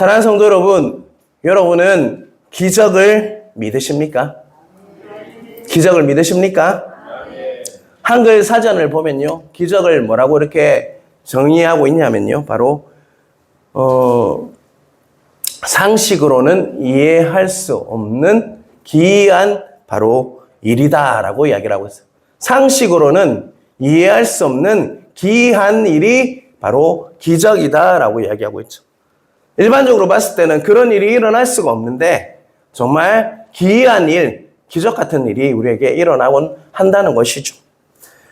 사랑하는 성도 여러분, 여러분은 기적을 믿으십니까? 기적을 믿으십니까? 한글 사전을 보면요, 기적을 뭐라고 이렇게 정의하고 있냐면요, 바로 상식으로는 이해할 수 없는 기이한 바로 일이다라고 이야기를 하고 있어요. 상식으로는 이해할 수 없는 기이한 일이 바로 기적이다라고 이야기하고 있죠. 일반적으로 봤을 때는 그런 일이 일어날 수가 없는데 정말 기이한 일, 기적 같은 일이 우리에게 일어나곤 한다는 것이죠.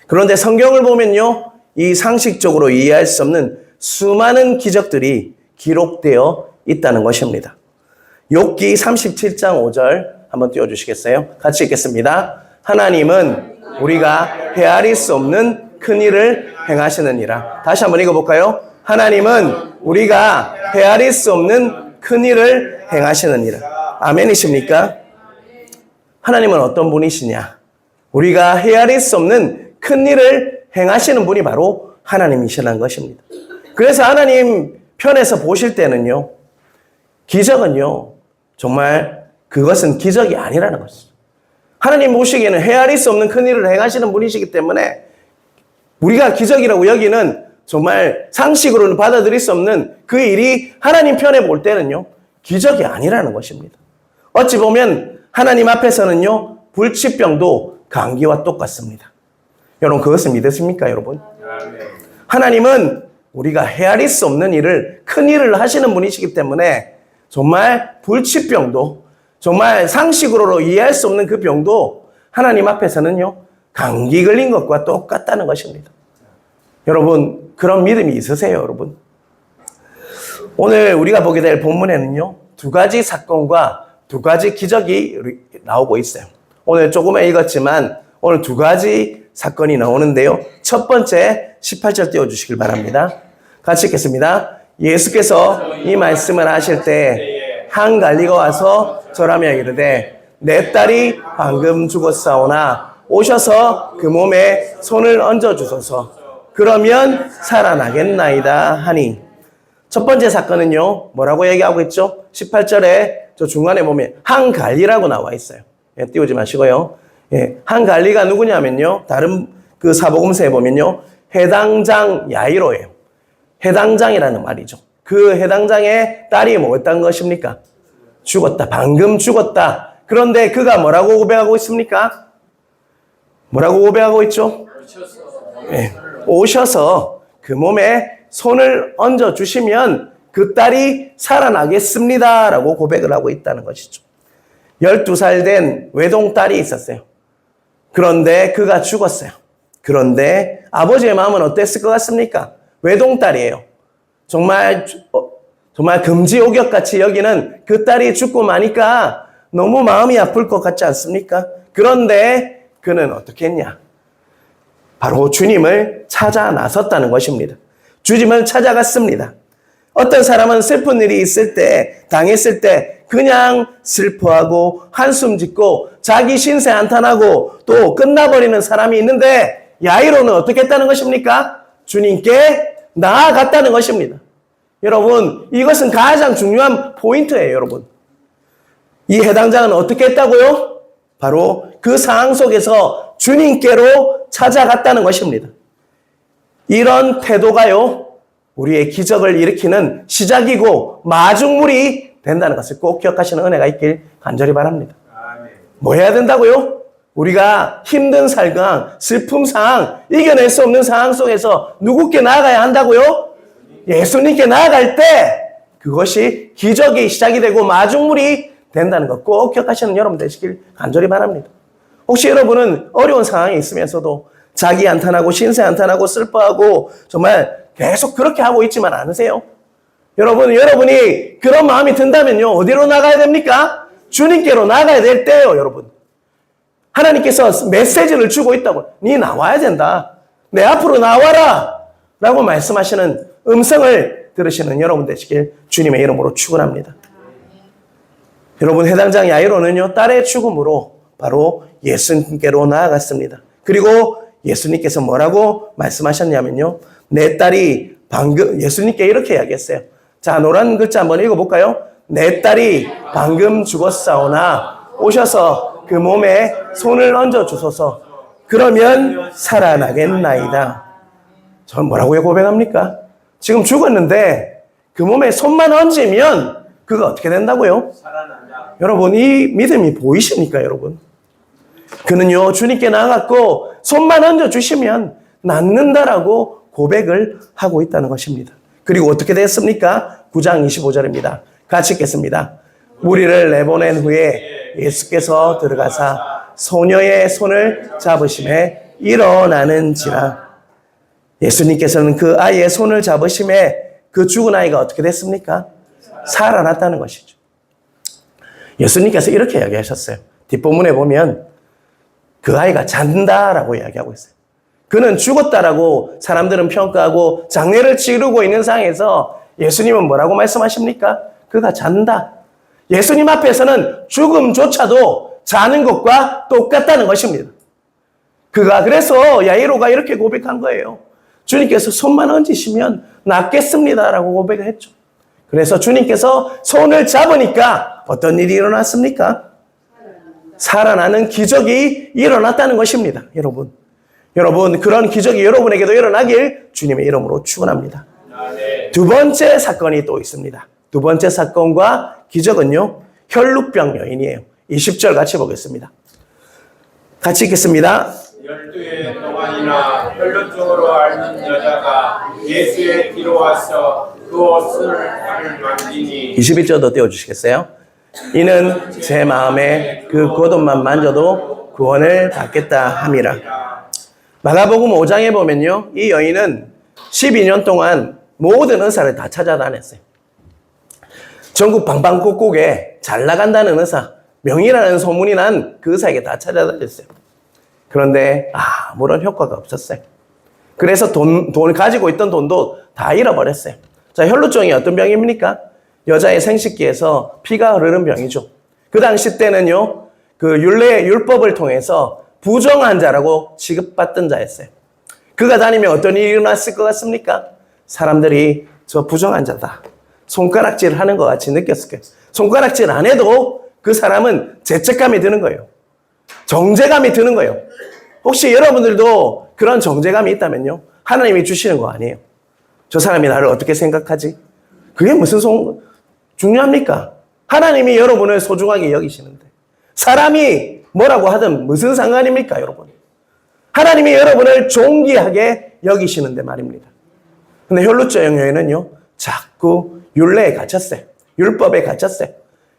그런데 성경을 보면요, 이 상식적으로 이해할 수 없는 수많은 기적들이 기록되어 있다는 것입니다. 욥기 37장 5절 한번 띄워주시겠어요? 같이 읽겠습니다. 하나님은 우리가 헤아릴 수 없는 큰 일을 행하시느니라. 다시 한번 읽어볼까요? 하나님은 우리가 헤아릴 수 없는 큰 일을 행하시느니라. 아멘이십니까? 하나님은 어떤 분이시냐? 우리가 헤아릴 수 없는 큰 일을 행하시는 분이 바로 하나님이시라는 것입니다. 그래서 하나님 편에서 보실 때는요, 기적은요, 정말 그것은 기적이 아니라는 것이죠. 하나님 보시기에는 헤아릴 수 없는 큰 일을 행하시는 분이시기 때문에 우리가 기적이라고 여기는 정말 상식으로는 받아들일 수 없는 그 일이 하나님 편에 볼 때는요, 기적이 아니라는 것입니다. 어찌 보면 하나님 앞에서는요, 불치병도 감기와 똑같습니다. 여러분, 그것을 믿으십니까, 여러분? 하나님은 우리가 헤아릴 수 없는 일을, 큰 일을 하시는 분이시기 때문에 정말 불치병도, 정말 상식으로 이해할 수 없는 그 병도 하나님 앞에서는요, 감기 걸린 것과 똑같다는 것입니다. 여러분, 그런 믿음이 있으세요, 여러분? 오늘 우리가 보게 될 본문에는요, 두 가지 사건과 두 가지 기적이 나오고 있어요. 오늘 조금만 읽었지만 오늘 두 가지 사건이 나오는데요. 첫 번째 18절 띄워주시길 바랍니다. 같이 읽겠습니다. 예수께서 이 말씀을 하실 때 한 관리가 와서 절하며 이르되 내 딸이 방금 죽었사오나 오셔서 그 몸에 손을 얹어주소서. 그러면 살아나겠나이다 하니. 첫 번째 사건은요, 뭐라고 얘기하고 있죠? 18절에 저 중간에 보면 한 관리라고 나와 있어요. 예, 띄우지 마시고요. 예, 한 관리가 누구냐면요, 다른 그 사복음서에 보면요, 해당장 야이로예요. 해당장이라는 말이죠. 그 해당장의 딸이 뭐였다는 것입니까? 죽었다. 방금 죽었다. 그런데 그가 뭐라고 고백하고 있습니까? 뭐라고 고백하고 있죠? 예, 오셔서 그 몸에 손을 얹어주시면 그 딸이 살아나겠습니다. 라고 고백을 하고 있다는 것이죠. 12살 된 외동딸이 있었어요. 그런데 그가 죽었어요. 그런데 아버지의 마음은 어땠을 것 같습니까? 외동딸이에요. 정말 금지옥역같이 여기는 그 딸이 죽고 나니까 너무 마음이 아플 것 같지 않습니까? 그런데 그는 어떻게 했냐? 바로 주님을 찾아 나섰다는 것입니다. 주님을 찾아갔습니다. 어떤 사람은 슬픈 일이 있을 때, 당했을 때 그냥 슬퍼하고 한숨 짓고 자기 신세 한탄하고 또 끝나버리는 사람이 있는데, 야이로는 어떻게 했다는 것입니까? 주님께 나아갔다는 것입니다. 여러분, 이것은 가장 중요한 포인트예요, 여러분. 이 해당장은 어떻게 했다고요? 바로 그 상황 속에서 주님께로 찾아갔다는 것입니다. 이런 태도가요, 우리의 기적을 일으키는 시작이고 마중물이 된다는 것을 꼭 기억하시는 은혜가 있길 간절히 바랍니다. 뭐 해야 된다고요? 우리가 힘든 상황, 슬픔 상황, 이겨낼 수 없는 상황 속에서 누구께 나아가야 한다고요? 예수님께 나아갈 때 그것이 기적이 시작이 되고 마중물이 된다는 것 꼭 기억하시는 여러분 되시길 간절히 바랍니다. 혹시 여러분은 어려운 상황에 있으면서도 자기 한탄하고 신세 한탄하고 슬퍼하고 정말 계속 그렇게 하고 있지만 않으세요? 여러분이 그런 마음이 든다면요, 어디로 나가야 됩니까? 주님께로 나가야 될 때예요, 여러분. 하나님께서 메시지를 주고 있다고. 네 나와야 된다. 내 앞으로 나와라. 라고 말씀하시는 음성을 들으시는 여러분 되시길 주님의 이름으로 축원합니다. 여러분, 해당장 야이로는요, 딸의 죽음으로 바로 예수님께로 나아갔습니다. 그리고 예수님께서 뭐라고 말씀하셨냐면요, 내 딸이 방금, 예수님께 이렇게 이야기했어요. 자, 노란 글자 한번 읽어볼까요? 내 딸이 방금 죽었사오나 오셔서 그 몸에 손을 얹어 주소서. 그러면 살아나겠나이다. 전 뭐라고 고백합니까? 지금 죽었는데 그 몸에 손만 얹으면 그거 어떻게 된다고요? 살아난다. 여러분, 이 믿음이 보이십니까, 여러분? 그는요, 주님께 나아갔고 손만 얹어 주시면 낫는다라고 고백을 하고 있다는 것입니다. 그리고 어떻게 됐습니까? 9장 25절입니다. 같이 읽겠습니다. 무리를 내보낸 후에 예수께서 들어가사 소녀의 손을 잡으심에 일어나는지라. 예수님께서는 그 아이의 손을 잡으심에 그 죽은 아이가 어떻게 됐습니까? 살아났다는 것이죠. 예수님께서 이렇게 이야기하셨어요. 뒷부분에 보면 그 아이가 잔다라고 이야기하고 있어요. 그는 죽었다라고 사람들은 평가하고 장례를 치르고 있는 상황에서 예수님은 뭐라고 말씀하십니까? 그가 잔다. 예수님 앞에서는 죽음조차도 자는 것과 똑같다는 것입니다. 그가 그래서 야이로가 이렇게 고백한 거예요. 주님께서 손만 얹으시면 낫겠습니다라고 고백을 했죠. 그래서 주님께서 손을 잡으니까 어떤 일이 일어났습니까? 살아나는 기적이 일어났다는 것입니다. 여러분, 그런 기적이 여러분에게도 일어나길 주님의 이름으로 축원합니다. 두 번째 사건이 또 있습니다. 두 번째 사건과 기적은요, 혈루병 여인이에요. 20절 같이 보겠습니다. 같이 읽겠습니다. 12해 동안이나 혈루증으로 앓는 여자가 예수의 뒤로 와서 그 옷을 만지니 21절도 띄워주시겠어요? 이는 제 마음에 그 겉옷만 만져도 구원을 받겠다 함이라. 마가복음 5장에 보면요, 이 여인은 12년 동안 모든 의사를 다 찾아다녔어요. 전국 방방곡곡에 잘 나간다는 의사, 명의라는 소문이 난 그 의사에게 다 찾아다녔어요. 그런데 아무런 효과가 없었어요. 그래서 돈 가지고 있던 돈도 다 잃어버렸어요. 자, 혈루증이 어떤 병입니까? 여자의 생식기에서 피가 흐르는 병이죠. 그 당시 때는요, 그 율법을 통해서 부정한 자라고 취급받던 자였어요. 그가 다니면 어떤 일이 일어났을 것 같습니까? 사람들이 저 부정한 자다, 손가락질 하는 것 같이 느꼈을 거예요. 손가락질 안 해도 그 사람은 죄책감이 드는 거예요. 정죄감이 드는 거예요. 혹시 여러분들도 그런 정죄감이 있다면요, 하나님이 주시는 거 아니에요. 저 사람이 나를 어떻게 생각하지? 그게 무슨 중요합니까? 하나님이 여러분을 소중하게 여기시는데 사람이 뭐라고 하든 무슨 상관입니까, 여러분? 하나님이 여러분을 존귀하게 여기시는데 말입니다. 근데 혈루증 여인은요, 자꾸 율례에 갇혔어요. 율법에 갇혔어요.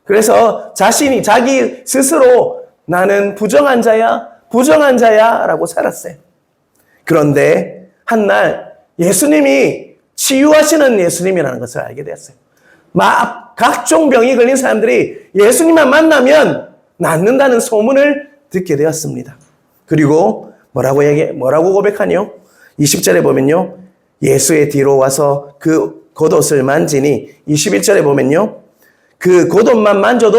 그래서 자기 스스로 나는 부정한 자야 라고 살았어요. 그런데 한날 예수님이 치유하시는 예수님이라는 것을 알게 되었어요. 각종 병이 걸린 사람들이 예수님만 만나면 낫는다는 소문을 듣게 되었습니다. 그리고 뭐라고 고백하뇨? 20절에 보면요, 예수의 뒤로 와서 그 겉옷을 만지니, 21절에 보면요, 그 겉옷만 만져도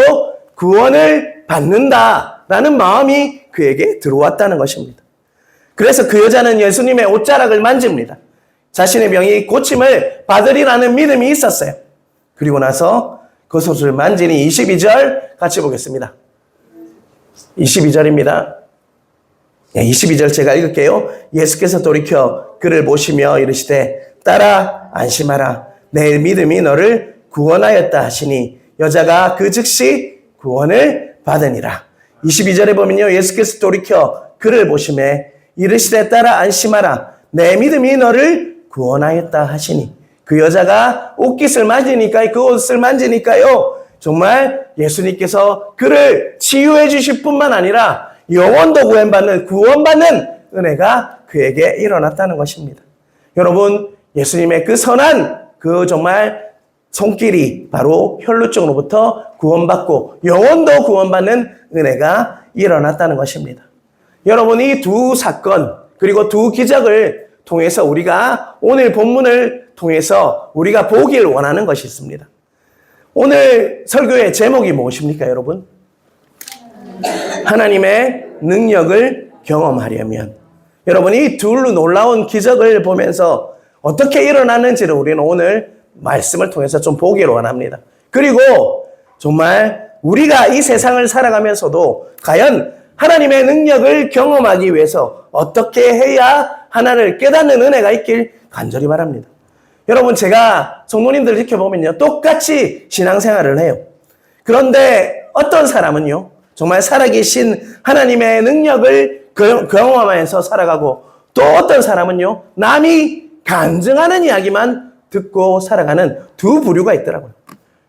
구원을 받는다라는 마음이 그에게 들어왔다는 것입니다. 그래서 그 여자는 예수님의 옷자락을 만집니다. 자신의 병이 고침을 받으리라는 믿음이 있었어요. 그리고 나서 겉옷을 만지니, 22절 같이 보겠습니다. 22절입니다. 22절 제가 읽을게요. 예수께서 돌이켜 그를 보시며 이르시되 딸아 안심하라, 내 믿음이 너를 구원하였다 하시니 여자가 그 즉시 구원을 받으니라. 22절에 보면요, 예수께서 돌이켜 그를 보시매 이르시되 딸아 안심하라, 내 믿음이 너를 구원하였다 하시니, 그 여자가 옷깃을 만지니까, 그 옷을 만지니까요, 정말 예수님께서 그를 치유해 주실 뿐만 아니라 영혼도 구원받는 은혜가 그에게 일어났다는 것입니다. 여러분, 예수님의 그 선한 정말 손길이 바로 혈루증으로부터 구원받고 영혼도 구원받는 은혜가 일어났다는 것입니다. 여러분, 이 두 사건 그리고 두 기적을 통해서 우리가 오늘 본문을 통해서 우리가 보길 원하는 것이 있습니다. 오늘 설교의 제목이 무엇입니까, 여러분? 하나님의 능력을 경험하려면. 여러분, 이 둘로 놀라운 기적을 보면서 어떻게 일어났는지를 우리는 오늘 말씀을 통해서 좀 보기를 원합니다. 그리고 정말 우리가 이 세상을 살아가면서도 과연 하나님의 능력을 경험하기 위해서 어떻게 해야 하나를 깨닫는 은혜가 있길 간절히 바랍니다. 여러분, 제가 성도님들 지켜보면요, 똑같이 신앙생활을 해요. 그런데 어떤 사람은요, 정말 살아계신 하나님의 능력을 경험하면서 살아가고, 또 어떤 사람은요, 남이 간증하는 이야기만 듣고 살아가는 두 부류가 있더라고요.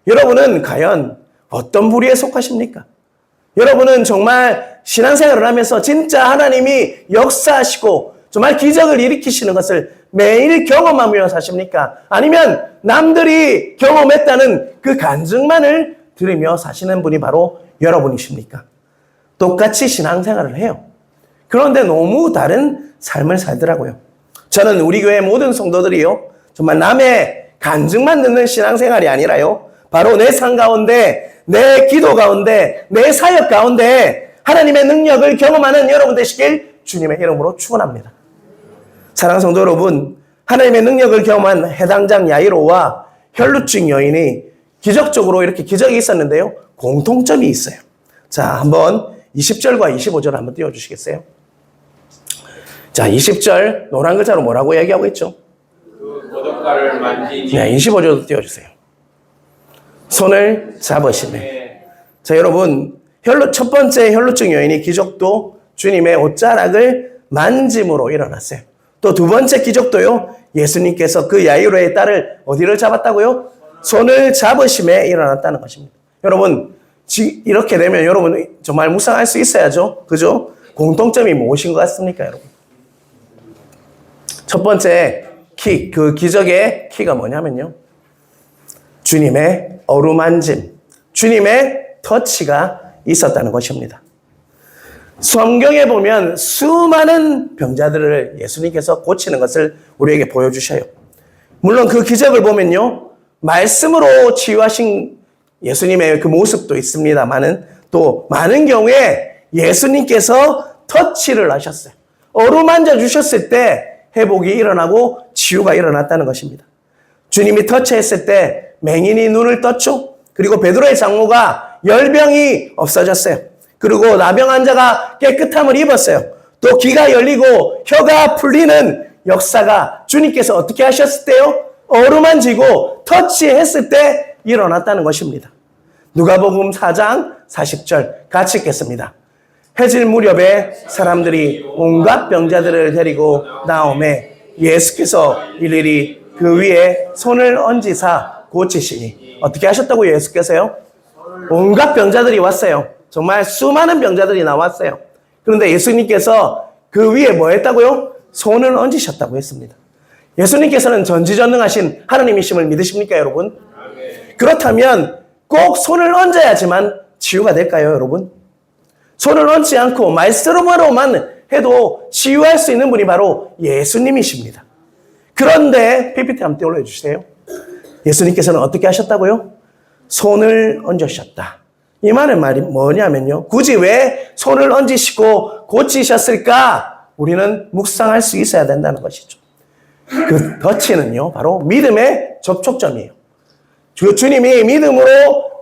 여러분은 과연 어떤 부류에 속하십니까? 여러분은 정말 신앙생활을 하면서 진짜 하나님이 역사하시고 정말 기적을 일으키시는 것을 매일 경험하며 사십니까? 아니면 남들이 경험했다는 그 간증만을 들으며 사시는 분이 바로 여러분이십니까? 똑같이 신앙생활을 해요. 그런데 너무 다른 삶을 살더라고요. 저는 우리 교회 모든 성도들이요, 정말 남의 간증만 듣는 신앙생활이 아니라요, 바로 내 삶 가운데, 내 기도 가운데, 내 사역 가운데 하나님의 능력을 경험하는 여러분 되시길 주님의 이름으로 축원합니다. 사랑하는 성도 여러분, 하나님의 능력을 경험한 해당장 야이로와 혈루증 여인이 기적적으로 이렇게 기적이 있었는데요, 공통점이 있어요. 자, 한번 20절과 25절 한번 띄워주시겠어요? 자, 20절 노란 글자로 뭐라고 얘기하고 있죠? 그 모독가를 만지니. 네, 25절도 띄워주세요. 손을 잡으시네. 자, 여러분, 첫 번째 혈루증 여인이 기적도 주님의 옷자락을 만짐으로 일어났어요. 또 두 번째 기적도요, 예수님께서 그 야이로의 딸을 어디를 잡았다고요? 손을 잡으심에 일어났다는 것입니다. 여러분, 이렇게 되면 여러분 정말 묵상할 수 있어야죠. 그죠? 공통점이 무엇인 것 같습니까, 여러분? 첫 번째 그 기적의 키가 뭐냐면요, 주님의 어루만짐, 주님의 터치가 있었다는 것입니다. 성경에 보면 수많은 병자들을 예수님께서 고치는 것을 우리에게 보여주셔요. 물론 그 기적을 보면요, 말씀으로 치유하신 예수님의 그 모습도 있습니다만은 또 많은 경우에 예수님께서 터치를 하셨어요. 어루만져 주셨을 때 회복이 일어나고 치유가 일어났다는 것입니다. 주님이 터치했을 때 맹인이 눈을 떴죠. 그리고 베드로의 장모가 열병이 없어졌어요. 그리고 나병 환자가 깨끗함을 입었어요. 또 귀가 열리고 혀가 풀리는 역사가 주님께서 어떻게 하셨을 때요? 어루만지고 터치했을 때 일어났다는 것입니다. 누가복음 4장 40절 같이 읽겠습니다. 해질 무렵에 사람들이 온갖 병자들을 데리고 나오매 예수께서 일일이 그 위에 손을 얹으사 고치시니. 어떻게 하셨다고 예수께서요? 온갖 병자들이 왔어요. 정말 수많은 병자들이 나왔어요. 그런데 예수님께서 그 위에 뭐 했다고요? 손을 얹으셨다고 했습니다. 예수님께서는 전지전능하신 하나님이심을 믿으십니까, 여러분? 그렇다면 꼭 손을 얹어야지만 치유가 될까요, 여러분? 손을 얹지 않고 말씀으로만 해도 치유할 수 있는 분이 바로 예수님이십니다. 그런데 PPT 한번 띄워줘 주세요. 예수님께서는 어떻게 하셨다고요? 손을 얹으셨다. 이 말은 말이 뭐냐면요, 굳이 왜 손을 얹으시고 고치셨을까? 우리는 묵상할 수 있어야 된다는 것이죠. 그 터치는요, 바로 믿음의 접촉점이에요. 주님이 믿음으로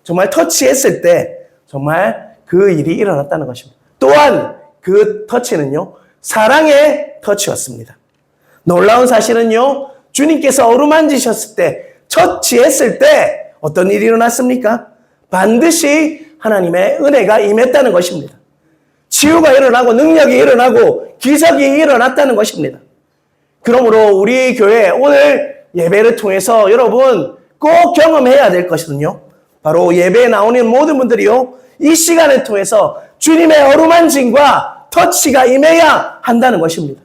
정말 터치했을 때 정말 그 일이 일어났다는 것입니다. 또한 그 터치는요, 사랑의 터치였습니다. 놀라운 사실은요, 주님께서 어루만지셨을 때, 터치했을 때 어떤 일이 일어났습니까? 반드시 하나님의 은혜가 임했다는 것입니다. 치유가 일어나고 능력이 일어나고 기적이 일어났다는 것입니다. 그러므로 우리 교회 오늘 예배를 통해서 여러분 꼭 경험해야 될 것은요, 바로 예배에 나오는 모든 분들이요, 이 시간을 통해서 주님의 어루만짐과 터치가 임해야 한다는 것입니다.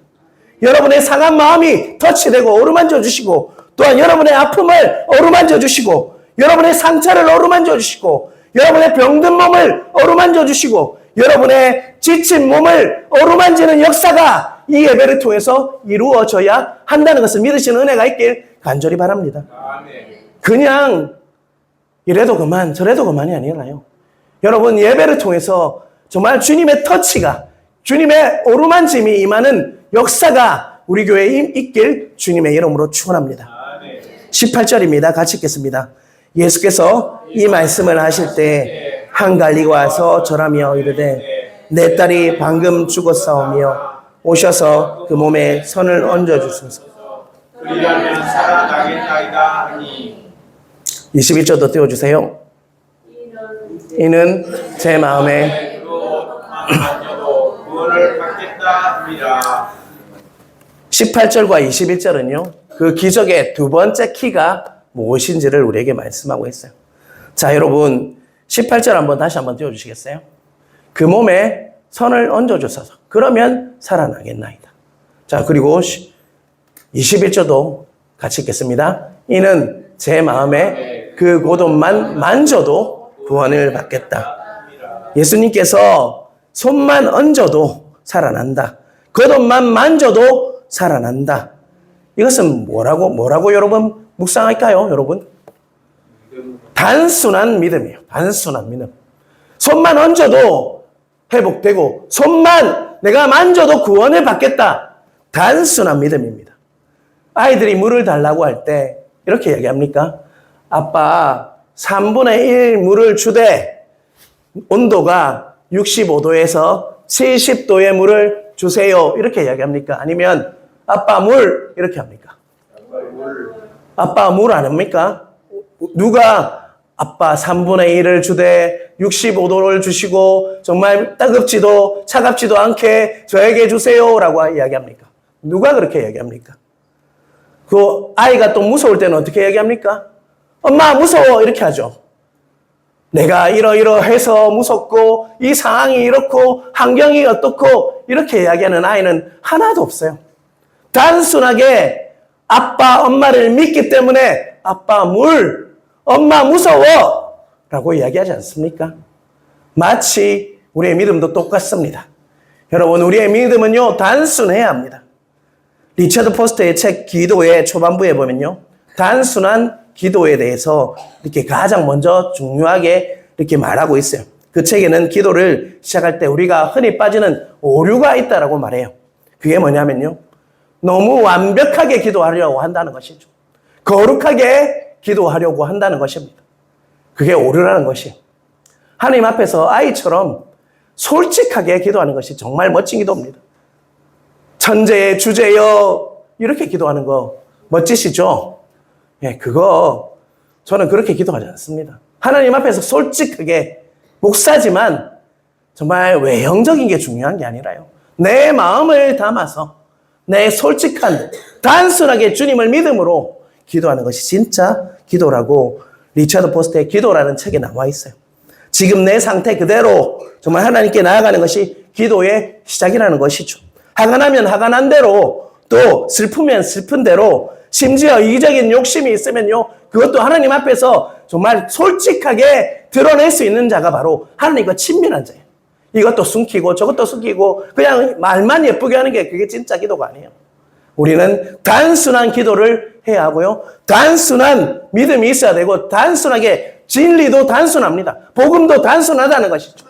여러분의 상한 마음이 터치되고 어루만져 주시고, 또한 여러분의 아픔을 어루만져 주시고, 여러분의 상처를 어루만져 주시고, 여러분의 병든 몸을 어루만져 주시고, 여러분의 지친 몸을 어루만지는 역사가 이 예배를 통해서 이루어져야 한다는 것을 믿으시는 은혜가 있길 간절히 바랍니다. 그냥 이래도 그만 저래도 그만이 아니라요. 여러분, 예배를 통해서 정말 주님의 터치가, 주님의 어루만짐이 임하는 역사가 우리 교회에 있길 주님의 이름으로 축원합니다. 18절입니다. 같이 읽겠습니다. 예수께서 이 말씀을 하실 때 한 갈리가 와서 절하며 이르되 내 딸이 방금 죽었사오며 오셔서 그 몸에 손을 얹어주소서. 그리하면 살아나겠나이다 하니 21절도 띄워주세요. 이는 제 마음에 그 옷만 만져도 구원을 받겠다 함이라. 18절과 21절은요. 그 기적의 두 번째 키가 무엇인지를 우리에게 말씀하고 있어요. 자, 여러분 18절 한번 다시 한번 띄워주시겠어요? 그 몸에 손을 얹어주소서. 그러면 살아나겠나이다. 자, 그리고 21절도 같이 읽겠습니다. 이는 제 마음에 그 고돈만 만져도 구원을 받겠다. 예수님께서 손만 얹어도 살아난다. 고돈만 만져도 살아난다. 이것은 뭐라고 여러분 묵상할까요, 여러분? 단순한 믿음이에요. 단순한 믿음. 손만 얹어도 회복되고 손만 내가 만져도 구원을 받겠다. 단순한 믿음입니다. 아이들이 물을 달라고 할 때 이렇게 얘기합니까? 아빠 3분의 1 물을 주되 온도가 65도에서 70도의 물을 주세요. 이렇게 이야기합니까? 아니면 아빠 물 이렇게 합니까? 아빠 물 안 합니까? 누가 아빠 3분의 1을 주되 65도를 주시고 정말 따갑지도 차갑지도 않게 저에게 주세요라고 이야기합니까? 누가 그렇게 이야기합니까? 그 아이가 또 무서울 때는 어떻게 이야기합니까? 엄마 무서워 이렇게 하죠. 내가 이러이러해서 무섭고 이 상황이 이렇고 환경이 어떻고 이렇게 이야기하는 아이는 하나도 없어요. 단순하게 아빠 엄마를 믿기 때문에 아빠 물 엄마 무서워 라고 이야기하지 않습니까? 마치 우리의 믿음도 똑같습니다. 여러분 우리의 믿음은요 단순해야 합니다. 리처드 포스터의 책 기도의 초반부에 보면요 단순한 기도에 대해서 이렇게 가장 먼저 중요하게 이렇게 말하고 있어요. 그 책에는 기도를 시작할 때 우리가 흔히 빠지는 오류가 있다라고 말해요. 그게 뭐냐면요 너무 완벽하게 기도하려고 한다는 것이죠. 거룩하게 기도하려고 한다는 것입니다. 그게 오류라는 것이에요. 하나님 앞에서 아이처럼 솔직하게 기도하는 것이 정말 멋진 기도입니다. 천재의 주제여 이렇게 기도하는 거 멋지시죠? 예, 그거 저는 그렇게 기도하지 않습니다. 하나님 앞에서 솔직하게 목사지만 정말 외형적인 게 중요한 게 아니라요. 내 마음을 담아서 내 솔직한 단순하게 주님을 믿음으로 기도하는 것이 진짜 기도라고 리처드 포스터의 기도라는 책에 나와 있어요. 지금 내 상태 그대로 정말 하나님께 나아가는 것이 기도의 시작이라는 것이죠. 화가 나면 화가 난 대로 또 슬프면 슬픈 대로 심지어 이기적인 욕심이 있으면요 그것도 하나님 앞에서 정말 솔직하게 드러낼 수 있는 자가 바로 하나님과 친밀한 자예요. 이것도 숨기고 저것도 숨기고 그냥 말만 예쁘게 하는 게 그게 진짜 기도가 아니에요. 우리는 단순한 기도를 해야 하고요. 단순한 믿음이 있어야 되고 단순하게 진리도 단순합니다. 복음도 단순하다는 것이죠.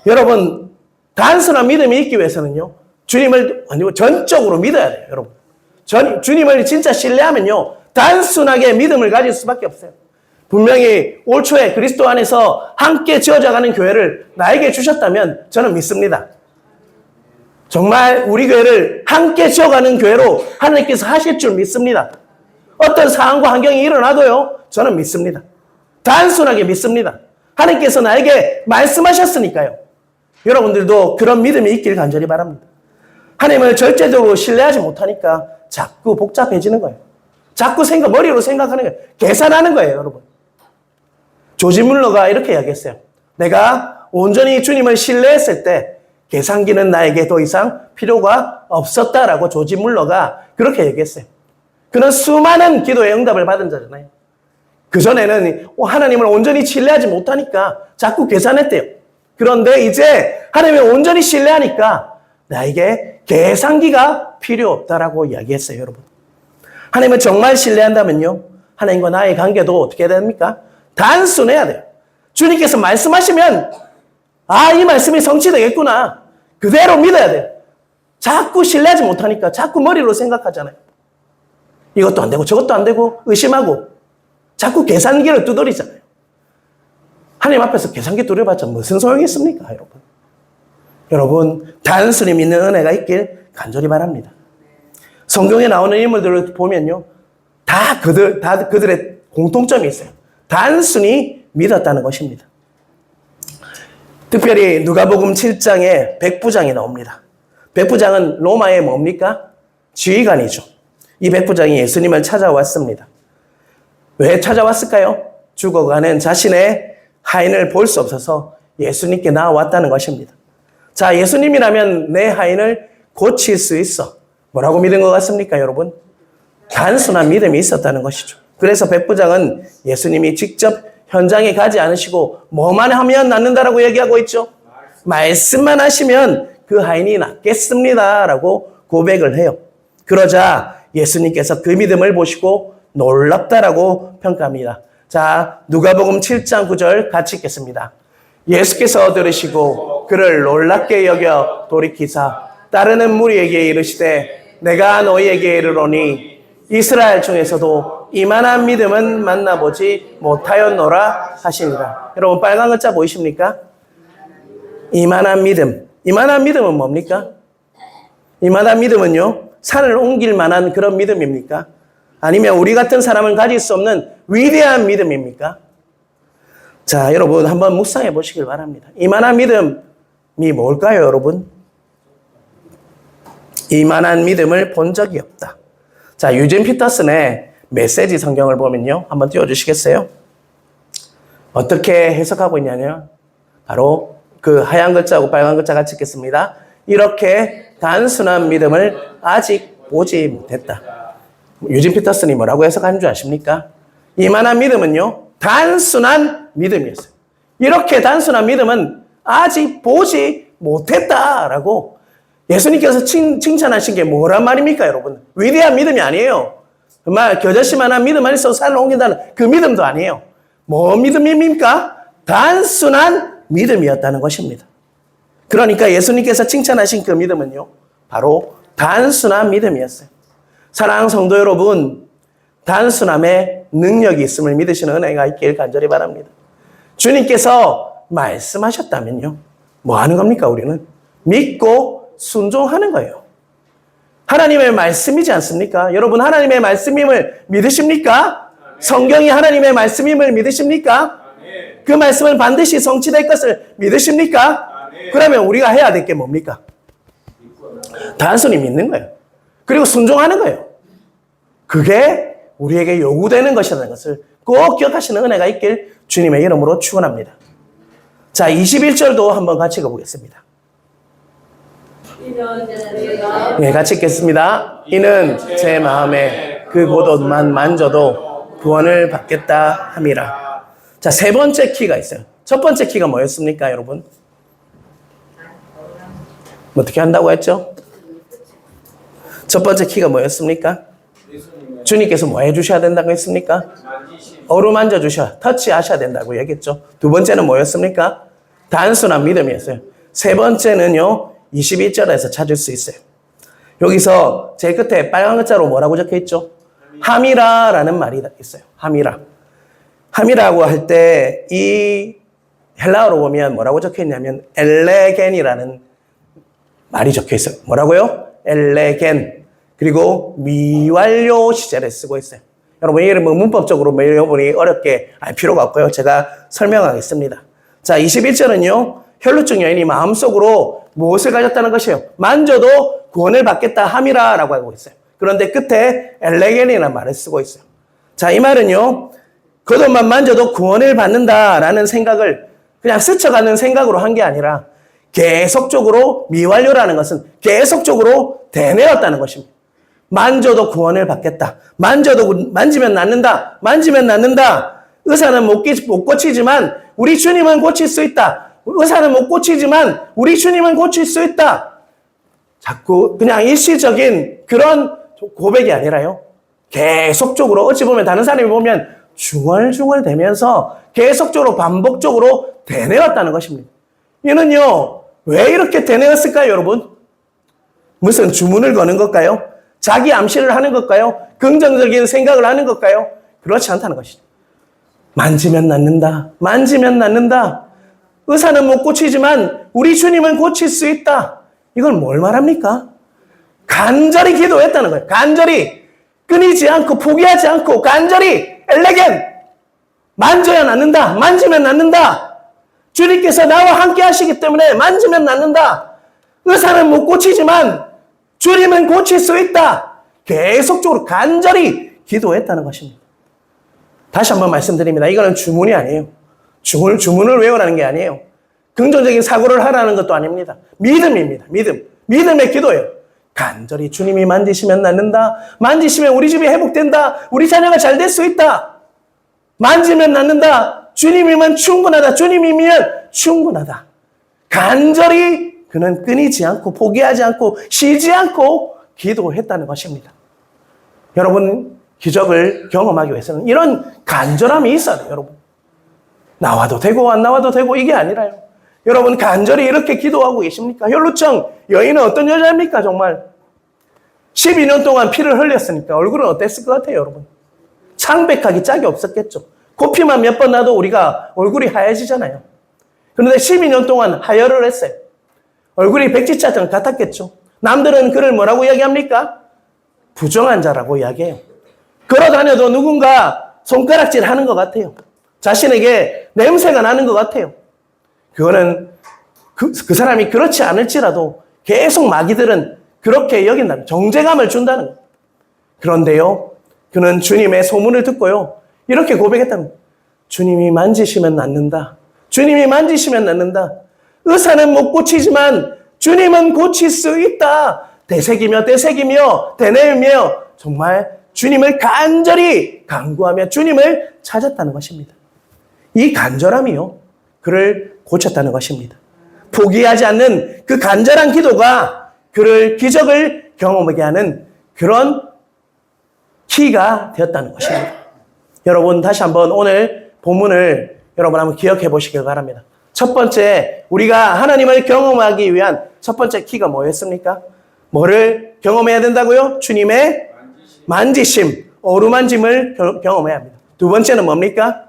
여러분 단순한 믿음이 있기 위해서는요. 주님을 전적으로 믿어야 돼요. 여러분. 주님을 진짜 신뢰하면요. 단순하게 믿음을 가질 수밖에 없어요. 분명히 올 초에 그리스도 안에서 함께 지어져가는 교회를 나에게 주셨다면 저는 믿습니다. 정말 우리 교회를 함께 지어가는 교회로 하나님께서 하실 줄 믿습니다. 어떤 상황과 환경이 일어나도요. 저는 믿습니다. 단순하게 믿습니다. 하나님께서 나에게 말씀하셨으니까요. 여러분들도 그런 믿음이 있길 간절히 바랍니다. 하나님을 절대적으로 신뢰하지 못하니까 자꾸 복잡해지는 거예요. 자꾸 머리로 생각하는 거예요. 계산하는 거예요, 여러분. 조지 물러가 이렇게 이야기했어요. 내가 온전히 주님을 신뢰했을 때 계산기는 나에게 더 이상 필요가 없었다라고 조지 물러가 그렇게 얘기했어요. 그는 수많은 기도의 응답을 받은 자잖아요. 그전에는 하나님을 온전히 신뢰하지 못하니까 자꾸 계산했대요. 그런데 이제 하나님을 온전히 신뢰하니까 나에게 계산기가 필요 없다라고 이야기했어요, 여러분. 하나님을 정말 신뢰한다면요. 하나님과 나의 관계도 어떻게 해야 됩니까? 단순해야 돼요. 주님께서 말씀하시면 이 말씀이 성취되겠구나. 그대로 믿어야 돼요. 자꾸 신뢰하지 못하니까 자꾸 머리로 생각하잖아요. 이것도 안 되고 저것도 안 되고 의심하고 자꾸 계산기를 두드리잖아요. 하나님 앞에서 계산기 두드려봤자 무슨 소용이 있습니까, 여러분? 여러분, 단순히 믿는 은혜가 있길 간절히 바랍니다. 성경에 나오는 인물들을 보면요. 다 그들의 공통점이 있어요. 단순히 믿었다는 것입니다. 특별히 누가복음 7장에 백부장이 나옵니다. 백부장은 로마의 뭡니까? 지휘관이죠. 이 백부장이 예수님을 찾아왔습니다. 왜 찾아왔을까요? 죽어가는 자신의 하인을 볼 수 없어서 예수님께 나왔다는 것입니다. 자, 예수님이라면 내 하인을 고칠 수 있어. 뭐라고 믿은 것 같습니까, 여러분? 단순한 믿음이 있었다는 것이죠. 그래서 백부장은 예수님이 직접 현장에 가지 않으시고 뭐만 하면 낫는다라고 얘기하고 있죠. 말씀만 하시면 그 하인이 낫겠습니다 라고 고백을 해요. 그러자 예수님께서 그 믿음을 보시고 놀랍다라고 평가합니다. 자, 누가복음 7장 9절 같이 읽겠습니다. 예수께서 들으시고 그를 놀랍게 여겨 돌이키사 따르는 무리에게 이르시되 내가 너희에게 이르노니 이스라엘 중에서도 이만한 믿음은 만나보지 못하였노라 하시니라. 여러분 빨간 글자 보이십니까? 이만한 믿음. 이만한 믿음은 뭡니까? 이만한 믿음은요, 산을 옮길 만한 그런 믿음입니까? 아니면 우리 같은 사람은 가질 수 없는 위대한 믿음입니까? 자, 여러분 한번 묵상해 보시길 바랍니다. 이만한 믿음이 뭘까요, 여러분? 이만한 믿음을 본 적이 없다. 자, 유진 피터슨의 메시지 성경을 보면요. 한번 띄워주시겠어요? 어떻게 해석하고 있냐면 바로 그 하얀 글자하고 빨간 글자 같이 읽겠습니다. 이렇게 단순한 믿음을 아직 보지 못했다. 유진 피터슨이 뭐라고 해석하는 줄 아십니까? 이만한 믿음은요, 단순한 믿음이었어요. 이렇게 단순한 믿음은 아직 보지 못했다라고 예수님께서 칭찬하신 게 뭐란 말입니까, 여러분? 위대한 믿음이 아니에요. 정말 겨자씨만한 믿음만 있어도 산을 옮긴다는 그 믿음도 아니에요. 뭐 믿음입니까? 단순한 믿음이었다는 것입니다. 그러니까 예수님께서 칭찬하신 그 믿음은요, 바로 단순한 믿음이었어요. 사랑하는 성도 여러분, 단순함에 능력이 있음을 믿으시는 은혜가 있길 간절히 바랍니다. 주님께서 말씀하셨다면요, 뭐 하는 겁니까, 우리는? 믿고 순종하는 거예요. 하나님의 말씀이지 않습니까? 여러분, 하나님의 말씀임을 믿으십니까? 성경이 하나님의 말씀임을 믿으십니까? 그 말씀은 반드시 성취될 것을 믿으십니까? 그러면 우리가 해야 될 게 뭡니까? 단순히 믿는 거예요. 그리고 순종하는 거예요. 그게 우리에게 요구되는 것이라는 것을 꼭 기억하시는 은혜가 있길 주님의 이름으로 축원합니다. 자, 21절도 한번 같이 읽어보겠습니다. 네, 같이 읽겠습니다. 이는 제 마음에 그 곳옷만 만져도 구원을 받겠다 함이라. 자, 세 번째 키가 있어요. 첫 번째 키가 뭐였습니까, 여러분? 어떻게 한다고 했죠? 첫 번째 키가 뭐였습니까? 주님께서 뭐 해주셔야 된다고 했습니까? 어루만져 주셔, 터치하셔야 된다고 얘기했죠. 두 번째는 뭐였습니까? 단순한 믿음이었어요. 세 번째는요, 21절에서 찾을 수 있어요. 여기서 제 끝에 빨간 글자로 뭐라고 적혀 있죠? 함이라라는 말이 있어요. 함이라. 함이라고 할 때 이 헬라어로 보면 뭐라고 적혀 있냐면 엘레겐이라는 말이 적혀 있어요. 뭐라고요? 엘레겐. 그리고 미완료 시제를 쓰고 있어요. 여러분, 이 이름은 문법적으로 여러분이 어렵게 알 필요가 없고요. 제가 설명하겠습니다. 자, 21절은요. 혈루증 여인이 마음속으로 무엇을 가졌다는 것이에요? 만져도 구원을 받겠다 함이라라고 하고 있어요. 그런데 끝에 엘레겐이라는 말을 쓰고 있어요. 자, 이 말은요. 겉옷만 만져도 구원을 받는다라는 생각을 그냥 스쳐가는 생각으로 한 게 아니라 계속적으로 미완료라는 것은 계속적으로 되뇌었다는 것입니다. 만져도 구원을 받겠다. 만지면 낫는다. 만지면 낫는다. 의사는 못 고치지만 우리 주님은 고칠 수 있다. 의사는 못 고치지만 우리 주님은 고칠 수 있다. 자꾸 그냥 일시적인 그런 고백이 아니라요. 계속적으로 어찌 보면 다른 사람이 보면 중얼중얼 대면서 계속적으로 반복적으로 되뇌었다는 것입니다. 이는요. 왜 이렇게 되뇌었을까요, 여러분? 무슨 주문을 거는 걸까요? 자기 암시를 하는 걸까요? 긍정적인 생각을 하는 걸까요? 그렇지 않다는 것이죠. 만지면 낫는다. 만지면 낫는다. 의사는 못 고치지만 우리 주님은 고칠 수 있다. 이건 뭘 말합니까? 간절히 기도했다는 거예요. 간절히 끊이지 않고 포기하지 않고 간절히 엘레겐 만져야 낫는다. 만지면 낫는다. 주님께서 나와 함께 하시기 때문에 만지면 낫는다. 의사는 못 고치지만 주님은 고칠 수 있다. 계속적으로 간절히 기도했다는 것입니다. 다시 한번 말씀드립니다. 이거는 주문이 아니에요. 주문을 외우라는 게 아니에요. 긍정적인 사고를 하라는 것도 아닙니다. 믿음입니다. 믿음의 기도예요. 간절히 주님이 만지시면 낫는다. 만지시면 우리 집이 회복된다. 우리 자녀가 잘 될 수 있다. 만지면 낫는다. 주님이면 충분하다. 주님이면 충분하다. 간절히 그는 끊이지 않고 포기하지 않고 쉬지 않고 기도했다는 것입니다. 여러분, 기적을 경험하기 위해서는 이런 간절함이 있어야 돼요, 여러분. 나와도 되고 안 나와도 되고 이게 아니라요. 여러분, 간절히 이렇게 기도하고 계십니까? 혈루증 여인은 어떤 여자입니까? 정말 12년 동안 피를 흘렸으니까 얼굴은 어땠을 것 같아요, 여러분? 창백하기 짝이 없었겠죠. 코피만 몇 번 나도 우리가 얼굴이 하얘지잖아요. 그런데 12년 동안 하혈을 했어요. 얼굴이 백지짜장 같았겠죠. 남들은 그를 뭐라고 이야기합니까? 부정한 자라고 이야기해요. 걸어다녀도 누군가 손가락질 하는 것 같아요. 자신에게 냄새가 나는 것 같아요. 그거는 그 사람이 그렇지 않을지라도 계속 마귀들은 그렇게 여긴다는, 정죄감을 준다는 거예요. 그런데요, 그는 주님의 소문을 듣고요, 이렇게 고백했다는 거예요. 주님이 만지시면 낫는다. 주님이 만지시면 낫는다. 의사는 못 고치지만 주님은 고칠 수 있다. 되새기며 되뇌이며 정말 주님을 간절히 간구하며 주님을 찾았다는 것입니다. 이 간절함이요, 그를 고쳤다는 것입니다. 포기하지 않는 그 간절한 기도가 그를 기적을 경험하게 하는 그런 키가 되었다는 것입니다. 여러분, 다시 한번 오늘 본문을 여러분 한번 기억해 보시길 바랍니다. 첫 번째, 우리가 하나님을 경험하기 위한 첫 번째 키가 뭐였습니까? 뭐를 경험해야 된다고요? 주님의 만지심, 어루만짐을 경험해야 합니다. 두 번째는 뭡니까?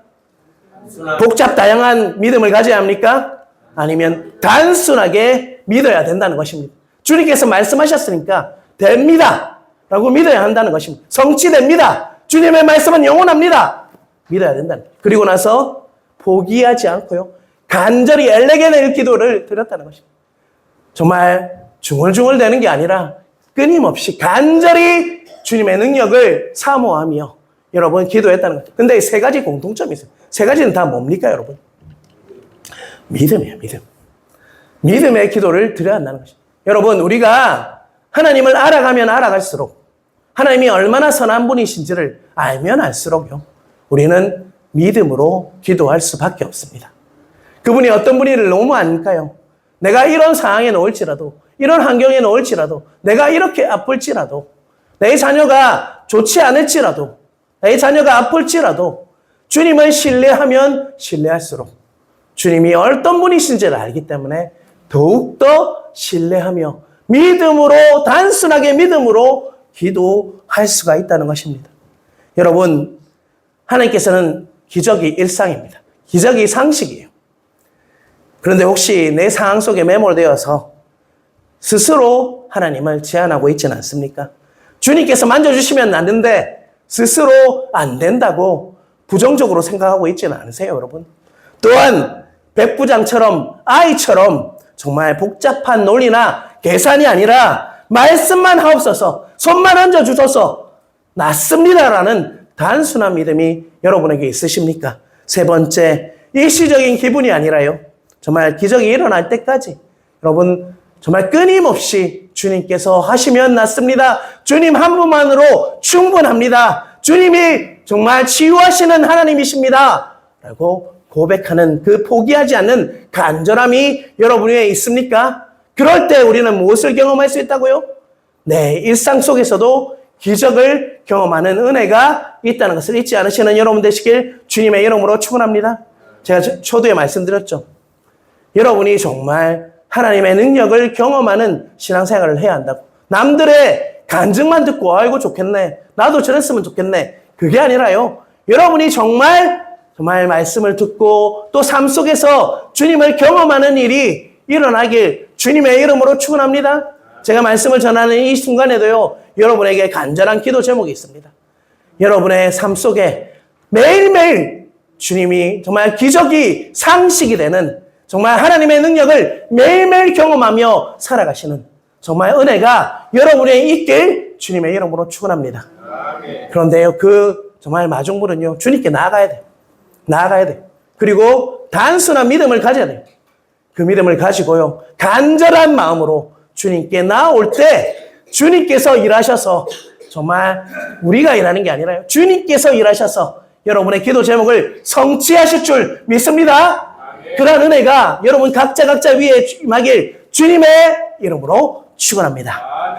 복잡 다양한 믿음을 가져야 합니까? 아니면 단순하게 믿어야 된다는 것입니다. 주님께서 말씀하셨으니까 됩니다 라고 믿어야 한다는 것입니다. 성취됩니다. 주님의 말씀은 영원합니다. 믿어야 된다는 거예요. 그리고 나서 포기하지 않고요, 간절히 엘레겐의 기도를 드렸다는 것입니다. 정말 중얼중얼 대는 게 아니라 끊임없이 간절히 주님의 능력을 사모하며 여러분 기도했다는 거죠. 근데 세 가지 공통점이 있어요. 세 가지는 다 뭡니까, 여러분? 믿음이에요, 믿음. 믿음의 기도를 드려야 한다는 것입니다. 여러분, 우리가 하나님을 알아가면 알아갈수록 하나님이 얼마나 선한 분이신지를 알면 알수록요, 우리는 믿음으로 기도할 수밖에 없습니다. 그분이 어떤 분인지를 너무 아니까요. 내가 이런 상황에 놓을지라도, 이런 환경에 놓을지라도, 내가 이렇게 아플지라도, 내 자녀가 좋지 않을지라도, 내 자녀가 아플지라도 주님을 신뢰하면 신뢰할수록 주님이 어떤 분이신지를 알기 때문에 더욱더 신뢰하며 믿음으로, 단순하게 믿음으로 기도할 수가 있다는 것입니다. 여러분, 하나님께서는 기적이 일상입니다. 기적이 상식이에요. 그런데 혹시 내 상황 속에 매몰되어서 스스로 하나님을 제한하고 있지는 않습니까? 주님께서 만져주시면 낫는데 스스로 안 된다고 부정적으로 생각하고 있지는 않으세요, 여러분? 또한 백부장처럼, 아이처럼 정말 복잡한 논리나 계산이 아니라 말씀만 하옵소서, 손만 얹어주소서, 낫습니다라는 단순한 믿음이 여러분에게 있으십니까? 세 번째, 일시적인 기분이 아니라요, 정말 기적이 일어날 때까지 여러분 정말 끊임없이 주님께서 하시면 낫습니다. 주님 한 분만으로 충분합니다. 주님이 정말 치유하시는 하나님이십니다 라고 고백하는 그 포기하지 않는 간절함이 여러분 위에 있습니까? 그럴 때 우리는 무엇을 경험할 수 있다고요? 네, 일상 속에서도 기적을 경험하는 은혜가 있다는 것을 잊지 않으시는 여러분 되시길 주님의 이름으로 축원합니다. 제가 초두에 말씀드렸죠. 여러분이 정말 하나님의 능력을 경험하는 신앙생활을 해야 한다고. 남들의 간증만 듣고 아이고 좋겠네. 나도 저랬으면 좋겠네. 그게 아니라요. 여러분이 정말 말씀을 듣고 또 삶 속에서 주님을 경험하는 일이 일어나길 주님의 이름으로 축원합니다. 제가 말씀을 전하는 이 순간에도요. 여러분에게 간절한 기도 제목이 있습니다. 여러분의 삶 속에 매일매일 주님이 정말 기적이 상식이 되는 정말 하나님의 능력을 매일매일 경험하며 살아가시는 정말 은혜가 여러분에 있길 주님의 이름으로 축원합니다. 그런데요, 그 정말 마중물은요, 주님께 나아가야 돼요. 나아가야 돼요. 그리고 단순한 믿음을 가져야 돼요. 그 믿음을 가지고요, 간절한 마음으로 주님께 나올 때 주님께서 일하셔서 정말 우리가 일하는 게 아니라요, 주님께서 일하셔서 여러분의 기도 제목을 성취하실 줄 믿습니다. 그런 은혜가 여러분 각자 위에 임하길 주님의 이름으로 축원합니다.